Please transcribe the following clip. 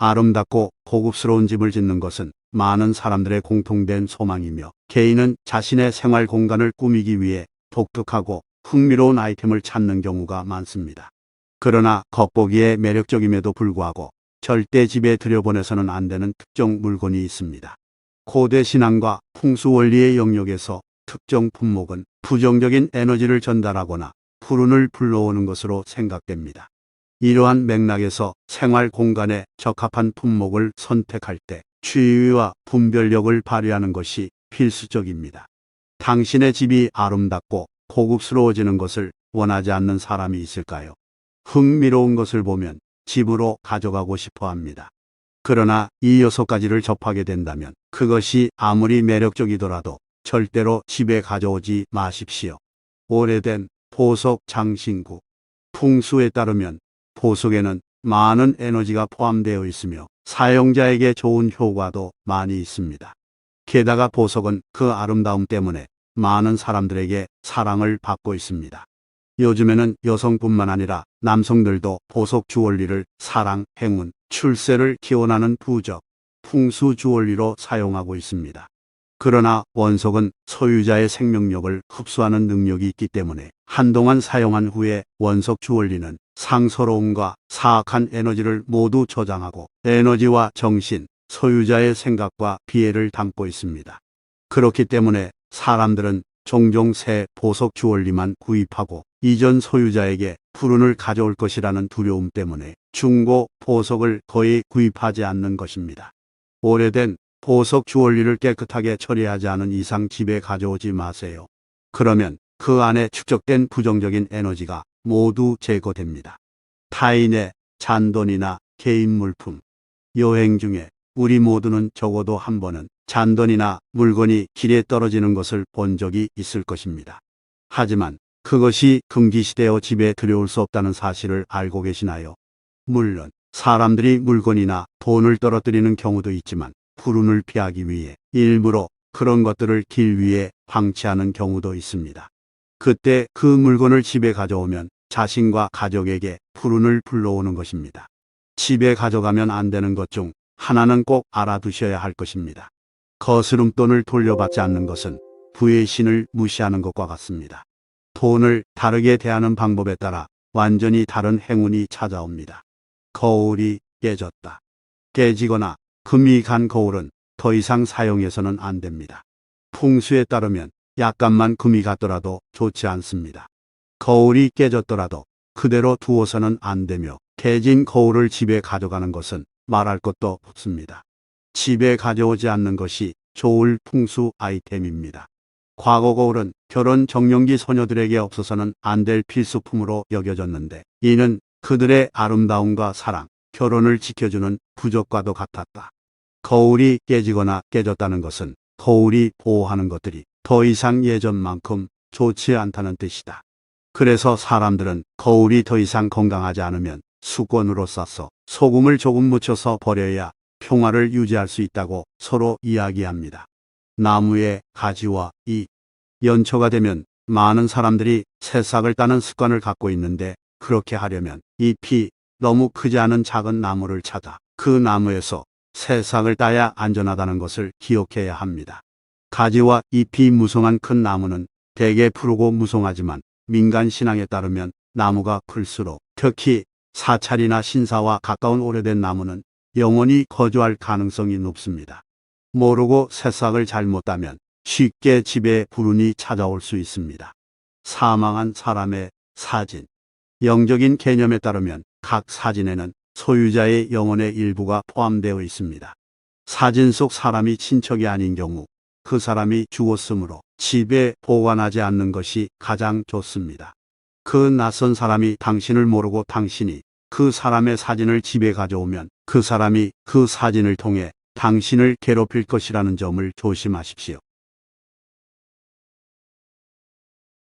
아름답고 고급스러운 집을 짓는 것은 많은 사람들의 공통된 소망이며, 개인은 자신의 생활 공간을 꾸미기 위해 독특하고 흥미로운 아이템을 찾는 경우가 많습니다. 그러나 겉보기에 매력적임에도 불구하고 절대 집에 들여보내서는 안 되는 특정 물건이 있습니다. 고대 신앙과 풍수 원리의 영역에서 특정 품목은 부정적인 에너지를 전달하거나 불운을 불러오는 것으로 생각됩니다. 이러한 맥락에서 생활 공간에 적합한 품목을 선택할 때 주의와 분별력을 발휘하는 것이 필수적입니다. 당신의 집이 아름답고 고급스러워지는 것을 원하지 않는 사람이 있을까요? 흥미로운 것을 보면 집으로 가져가고 싶어 합니다. 그러나 이 6가지를 접하게 된다면 그것이 아무리 매력적이더라도 절대로 집에 가져오지 마십시오. 오래된 보석 장신구. 풍수에 따르면 보석에는 많은 에너지가 포함되어 있으며 사용자에게 좋은 효과도 많이 있습니다. 게다가 보석은 그 아름다움 때문에 많은 사람들에게 사랑을 받고 있습니다. 요즘에는 여성뿐만 아니라 남성들도 보석 주얼리를 사랑, 행운, 출세를 기원하는 부적, 풍수 주얼리로 사용하고 있습니다. 그러나 원석은 소유자의 생명력을 흡수하는 능력이 있기 때문에 한동안 사용한 후에 원석 주얼리는 상서로움과 사악한 에너지를 모두 저장하고 에너지와 정신, 소유자의 생각과 비애를 담고 있습니다. 그렇기 때문에 사람들은 종종 새 보석 주얼리만 구입하고 이전 소유자에게 불운을 가져올 것이라는 두려움 때문에 중고 보석을 거의 구입하지 않는 것입니다. 오래된 보석 주얼리를 깨끗하게 처리하지 않은 이상 집에 가져오지 마세요. 그러면 그 안에 축적된 부정적인 에너지가 모두 제거됩니다. 타인의 잔돈이나 개인 물품. 여행 중에 우리 모두는 적어도 한 번은 잔돈이나 물건이 길에 떨어지는 것을 본 적이 있을 것입니다. 하지만 그것이 금기시되어 집에 들여올 수 없다는 사실을 알고 계시나요? 물론 사람들이 물건이나 돈을 떨어뜨리는 경우도 있지만 불운을 피하기 위해 일부러 그런 것들을 길 위에 방치하는 경우도 있습니다. 그때 그 물건을 집에 가져오면 자신과 가족에게 불운을 불러오는 것입니다. 집에 가져가면 안 되는 것 중 하나는 꼭 알아두셔야 할 것입니다. 거스름돈을 돌려받지 않는 것은 부의 신을 무시하는 것과 같습니다. 돈을 다르게 대하는 방법에 따라 완전히 다른 행운이 찾아옵니다. 거울이 깨졌다. 깨지거나 금이 간 거울은 더 이상 사용해서는 안 됩니다. 풍수에 따르면 약간만 금이 갔더라도 좋지 않습니다. 거울이 깨졌더라도 그대로 두어서는 안 되며 깨진 거울을 집에 가져가는 것은 말할 것도 없습니다. 집에 가져오지 않는 것이 좋을 풍수 아이템입니다. 과거 거울은 결혼 정년기 소녀들에게 없어서는 안 될 필수품으로 여겨졌는데 이는 그들의 아름다움과 사랑, 결혼을 지켜주는 부적과도 같았다. 거울이 깨지거나 깨졌다는 것은 거울이 보호하는 것들이 더 이상 예전만큼 좋지 않다는 뜻이다. 그래서 사람들은 거울이 더 이상 건강하지 않으면 수건으로 싸서 소금을 조금 묻혀서 버려야 평화를 유지할 수 있다고 서로 이야기합니다. 나무의 가지와 잎. 연초가 되면 많은 사람들이 새싹을 따는 습관을 갖고 있는데 그렇게 하려면 잎이 너무 크지 않은 작은 나무를 찾아 그 나무에서 새싹을 따야 안전하다는 것을 기억해야 합니다. 가지와 잎이 무성한 큰 나무는 대개 푸르고 무성하지만 민간 신앙에 따르면 나무가 클수록, 특히 사찰이나 신사와 가까운 오래된 나무는 영원히 거주할 가능성이 높습니다. 모르고 새싹을 잘못 따면 쉽게 집에 불운이 찾아올 수 있습니다. 사망한 사람의 사진. 영적인 개념에 따르면 각 사진에는 소유자의 영혼의 일부가 포함되어 있습니다. 사진 속 사람이 친척이 아닌 경우 그 사람이 죽었으므로 집에 보관하지 않는 것이 가장 좋습니다. 그 낯선 사람이 당신을 모르고 당신이 그 사람의 사진을 집에 가져오면 그 사람이 그 사진을 통해 당신을 괴롭힐 것이라는 점을 조심하십시오.